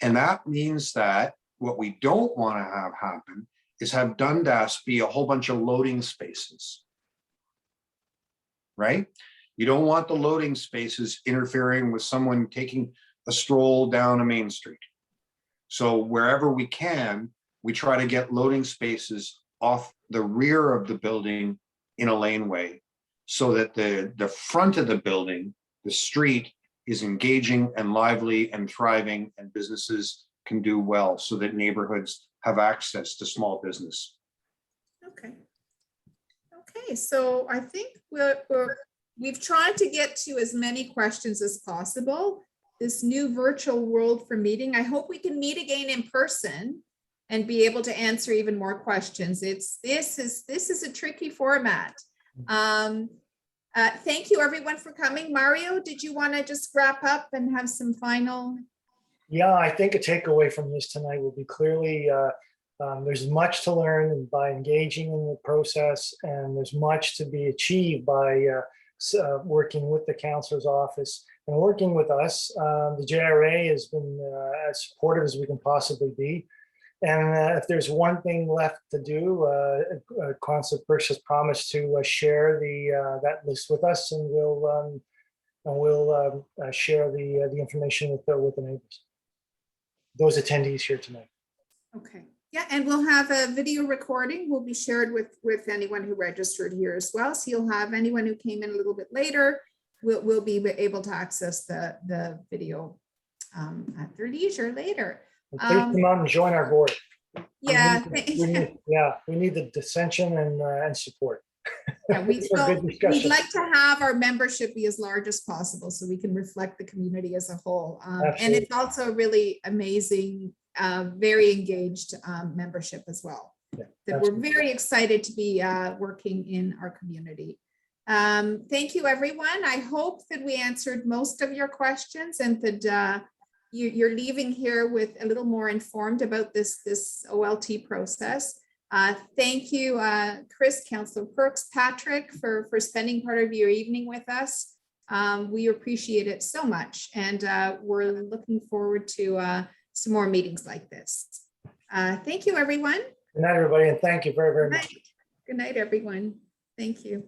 And that means that what we don't want to have happen is have Dundas be a whole bunch of loading spaces, right? You don't want the loading spaces interfering with someone taking a stroll down a main street. So wherever we can, we try to get loading spaces off the rear of the building in a laneway so that the front of the building, the street, is engaging and lively and thriving and businesses can do well so that neighborhoods have access to small business. Okay. Okay, so I think we've tried to get to as many questions as possible. This new virtual world for meeting, I hope we can meet again in person and be able to answer even more questions. This is a tricky format. Thank you everyone for coming. Mario, did you want to just wrap up and have some final? Yeah, I think a takeaway from this tonight will be clearly there's much to learn by engaging in the process, and there's much to be achieved by working with the councilor's office and working with us. The JRA has been as supportive as we can possibly be. And if there's one thing left to do, Councillor Perks has promised to share that list with us, and we'll share the information with the neighbors, those attendees here tonight. Okay, yeah, and we'll have a video recording will be shared with anyone who registered here as well. So you'll have anyone who came in a little bit later will be able to access the video at their leisure later. Please come out and join our board. Yeah, we need the dissension and support. yeah, It's a good discussion. we'd like to have our membership be as large as possible so we can reflect the community as a whole. And it's also really amazing, very engaged membership as well. Yeah, that we're very excited to be working in our community. Thank you, everyone. I hope that we answered most of your questions and that you're leaving here with a little more informed about this OLT process. Thank you, Chris, Councillor Perks, Patrick, for spending part of your evening with us. We appreciate it so much, and we're looking forward to some more meetings like this. Thank you, everyone. Good night, everybody, and thank you very, very much. Good night, everyone. Thank you.